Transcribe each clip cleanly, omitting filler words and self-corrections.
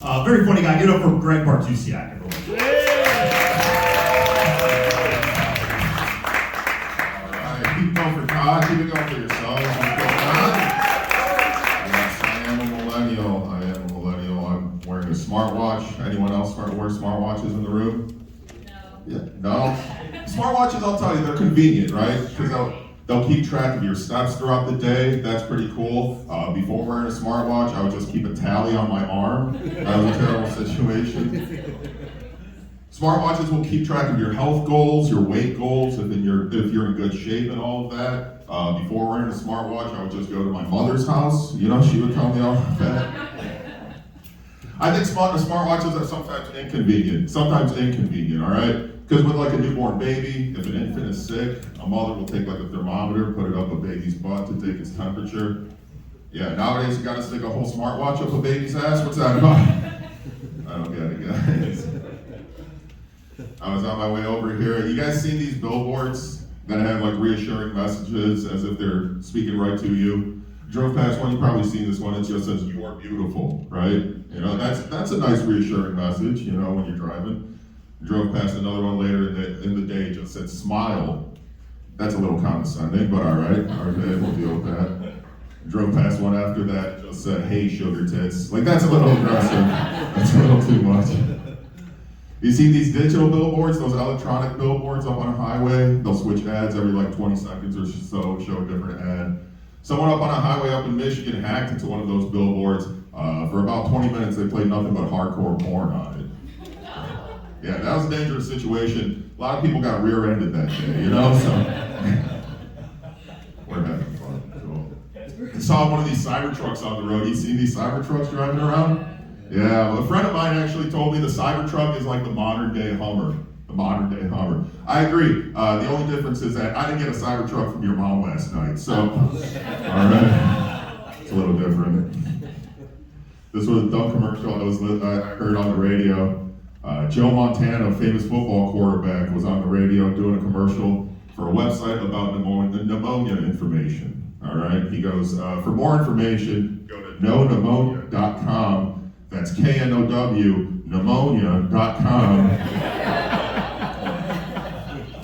Very funny guy. Get up for Greg Bartusiak, everyone. All right, keep going for Todd, keep it going for yourselves. Yes, I am a millennial. I'm wearing a smartwatch. Anyone else wear smartwatches in the room? No. Yeah, no? Smartwatches, I'll tell you, they're convenient, right? Because they'll keep track of your steps throughout the day. That's pretty cool. Before wearing a smartwatch, I would just keep a tally on my arm. That was a terrible situation. Smartwatches will keep track of your health goals, your weight goals, if you're in good shape and all of that. Before wearing a smartwatch, I would just go to my mother's house. You know, she would tell me all of that. I think smartwatches are sometimes inconvenient, all right? Because with like a newborn baby, if an infant is sick, a mother will take like a thermometer, put it up a baby's butt to take its temperature. Yeah, nowadays you gotta stick a whole smartwatch up a baby's ass. What's that about? I don't get it, guys. I was on my way over here. You guys seen these billboards that have like reassuring messages as if they're speaking right to you? Drove past one, you've probably seen this one. It just says, "You are beautiful," right? You know, that's a nice reassuring message, you know, when you're driving. Drove past another one later in the day, just said, "Smile." That's a little condescending, but all right, okay, we'll deal with that. Drove past one after that, just said, "Hey, sugar tits." Like, that's a little aggressive. That's a little too much. You see these digital billboards, those electronic billboards up on a highway? They'll switch ads every like 20 seconds or so, show a different ad. Someone up on a highway up in Michigan hacked into one of those billboards. For about 20 minutes, they played nothing but hardcore porn on it. Yeah, that was a dangerous situation. A lot of people got rear-ended that day, you know? So we're having fun. Cool. I saw one of these Cybertrucks on the road. You seen these Cybertrucks driving around? Yeah, well, a friend of mine actually told me the Cybertruck is like the modern-day Hummer. I agree. The only difference is that I didn't get a Cybertruck from your mom last night, so, all right, it's a little different. This was a dumb commercial I heard on the radio. Joe Montana, a famous football quarterback, was on the radio doing a commercial for a website about pneumonia information. All right, he goes, for more information, go to knowpneumonia.com. That's KNOW, pneumonia.com.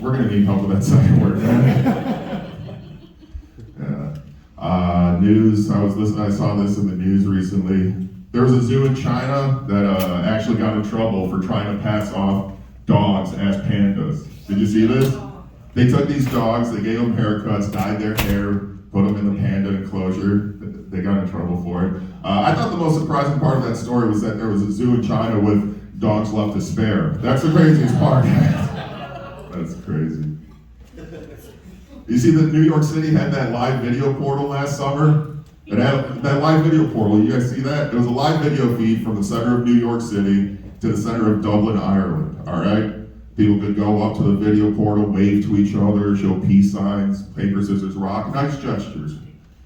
We're gonna need help with that second word. Yeah. News. I saw this in the news recently. There was a zoo in China that actually got in trouble for trying to pass off dogs as pandas. Did you see this? They took these dogs, they gave them haircuts, dyed their hair, put them in the panda enclosure. They got in trouble for it. I thought the most surprising part of that story was that there was a zoo in China with dogs left to spare. That's the craziest part. That's crazy. You see that New York City had that live video portal last summer? It had that live video portal, you guys see that? It was a live video feed from the center of New York City to the center of Dublin, Ireland, all right? People could go up to the video portal, wave to each other, show peace signs, paper, scissors, rock, nice gestures.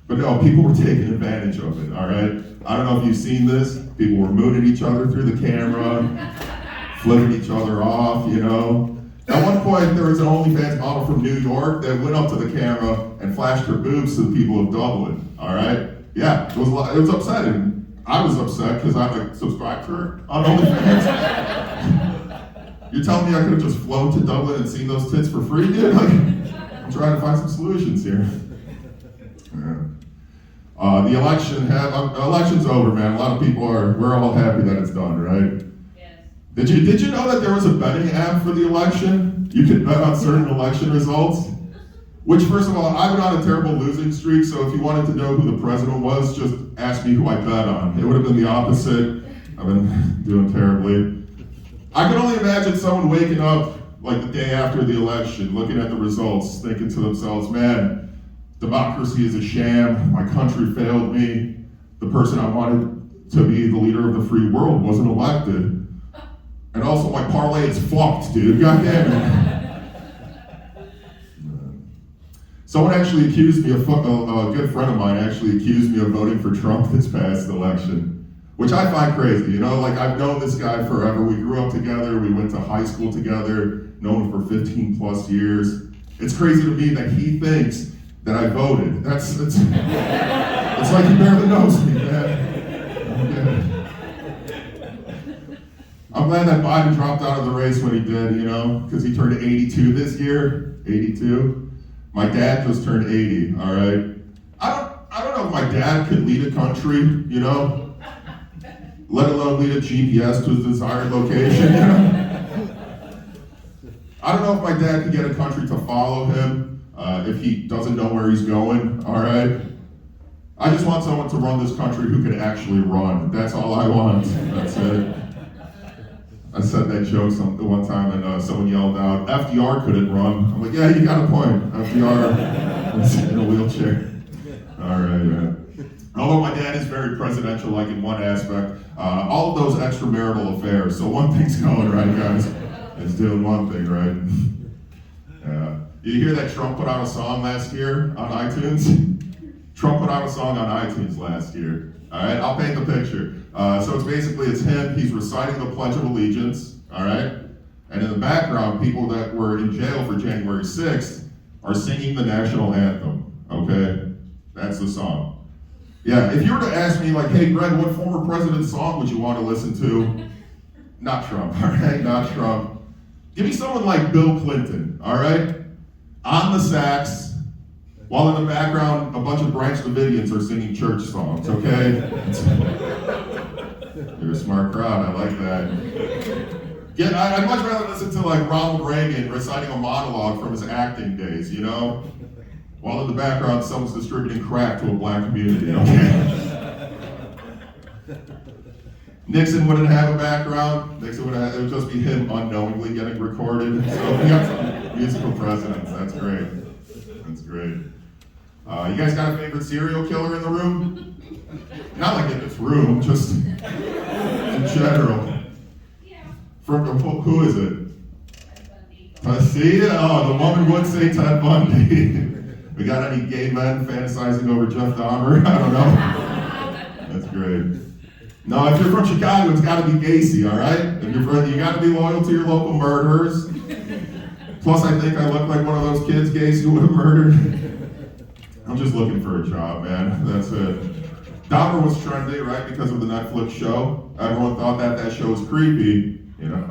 But no, people were taking advantage of it, all right? I don't know if you've seen this. People were mooning each other through the camera, flipping each other off, you know? At one point, there was an OnlyFans model from New York that went up to the camera and flashed her boobs to the people of Dublin, all right? Yeah, it was upsetting. I was upset because I like subscribed to her on OnlyFans. You're telling me I could have just flown to Dublin and seen those tits for free, dude? Like, I'm trying to find some solutions here. Yeah. The election's over, man. A lot of people we're all happy that it's done, right? Did you know that there was a betting app for the election? You could bet on certain election results. Which, first of all, I've been on a terrible losing streak, so if you wanted to know who the president was, just ask me who I bet on. It would have been the opposite. I've been doing terribly. I can only imagine someone waking up like the day after the election, looking at the results, thinking to themselves, man, democracy is a sham, my country failed me, the person I wanted to be the leader of the free world wasn't elected. And also, my parlay is fucked, dude. God damn it. Someone actually accused me a good friend of mine actually accused me of voting for Trump this past election, which I find crazy. You know, like I've known this guy forever. We grew up together. We went to high school together, known him for 15 plus years. It's crazy to me that he thinks that I voted. It's like he barely knows me, man. I'm glad that Biden dropped out of the race when he did, because he turned 82 this year. 82. My dad just turned 80, all right? I don't know if my dad could lead a country, let alone lead a GPS to his desired location, I don't know if my dad could get a country to follow him if he doesn't know where he's going, all right? I just want someone to run this country who can actually run. That's all I want. That's it. I said that joke one time and someone yelled out, FDR couldn't run. I'm like, yeah, you got a point. FDR was in a wheelchair. All right, man. Although my dad is very presidential-like in one aspect, all of those extramarital affairs. So one thing's going right, guys. It's doing one thing, right? Yeah. Did you hear that Trump put out a song last year on iTunes? Trump put out a song on iTunes last year. All right, I'll paint the picture. So it's him. He's reciting the Pledge of Allegiance. All right, and in the background, people that were in jail for January 6th are singing the national anthem. Okay, that's the song. Yeah, if you were to ask me, like, hey, Greg, what former president's song would you want to listen to? Not Trump. All right, not Trump. Give me someone like Bill Clinton. All right, on the sax. While in the background, a bunch of Branch Davidians are singing church songs, okay? You're a smart crowd, I like that. Yeah, I'd much rather listen to like Ronald Reagan reciting a monologue from his acting days, While in the background, someone's distributing crack to a black community, okay? Nixon wouldn't have a background. It would just be him unknowingly getting recorded. So we got some musical presidents, that's great. That's great. You guys got a favorite serial killer in the room? Not like in this room, just in general. Yeah. Who is it? See? Oh, the woman would say Ted Bundy. We got any gay men fantasizing over Jeff Dahmer? I don't know. That's great. No, if you're from Chicago, it's got to be Gacy, all right? You got to be loyal to your local murderers. Plus, I think I look like one of those kids Gacy would have murdered. I'm just looking for a job, man. That's it. Dahmer was trendy, right, because of the Netflix show. Everyone thought that show was creepy.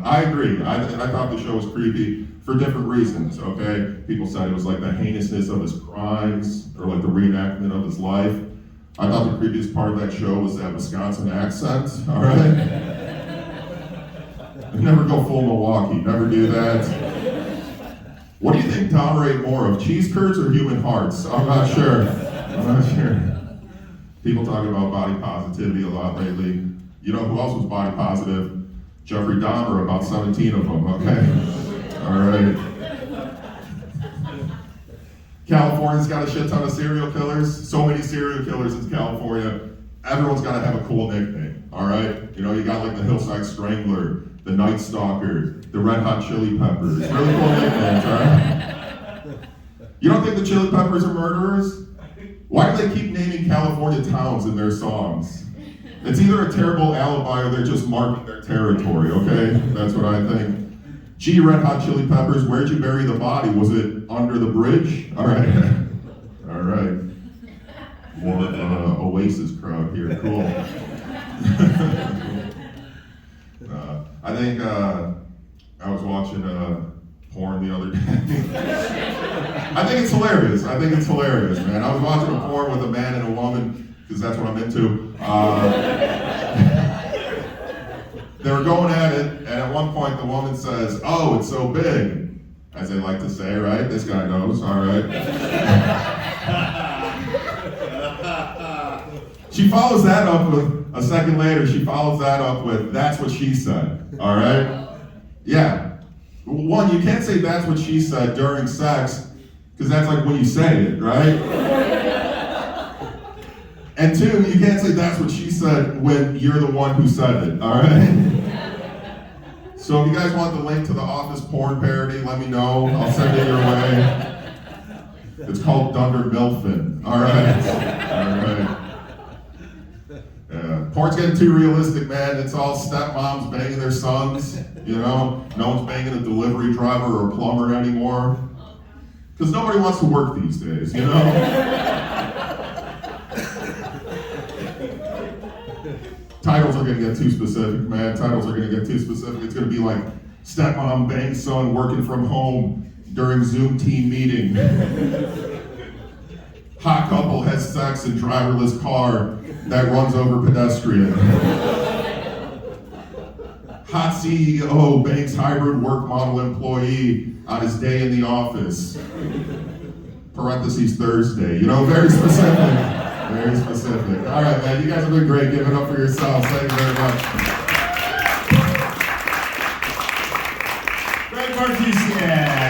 I agree. I thought the show was creepy for different reasons, okay? People said it was like the heinousness of his crimes or like the reenactment of his life. I thought the creepiest part of that show was that Wisconsin accent, all right? Never go full Milwaukee, never do that. What do you think Dahmer ate more of, cheese curds or human hearts? I'm not sure. People talk about body positivity a lot lately. You know who else was body positive? Jeffrey Dahmer, about 17 of them, okay? All right. California's got a shit ton of serial killers. So many serial killers in California. Everyone's got to have a cool nickname, all right? You got like the Hillside Strangler, the Night Stalker, the Red Hot Chili Peppers. Really cool nicknames, right? You don't think the Chili Peppers are murderers? Why do they keep naming California towns in their songs? It's either a terrible alibi or they're just marking their territory, okay? That's what I think. Gee, Red Hot Chili Peppers, where'd you bury the body? Was it under the bridge? All right. All right. More Oasis crowd here, cool. I think I was watching porn the other day. I think it's hilarious. Man. I was watching a porn with a man and a woman, because that's what I'm into. They were going at it, and at one point the woman says, "Oh, it's so big," as they like to say, right? This guy knows, all right? She follows that up with, a second later, "That's what she said," all right? Yeah. One, you can't say "that's what she said" during sex, because that's like when you say it, right? And two, you can't say "that's what she said" when you're the one who said it, all right? So if you guys want the link to the Office porn parody, let me know. I'll send it your way. It's called Dunder Mifflin, all right? All right. Yeah. Porn's getting too realistic, man. It's all stepmoms banging their sons, No one's banging a delivery driver or a plumber anymore. Because nobody wants to work these days, Titles are gonna get too specific, man. Titles are gonna get too specific. It's gonna be like stepmom bangs son working from home during Zoom team meeting. Hot couple has sex in driverless car that runs over pedestrian. Hot CEO banks hybrid work model employee on his day in the office. Parentheses Thursday. You know, very specific. Very specific. All right, man. You guys have been great. Give it up for yourselves. Thank you very much. Greg Bartusiak.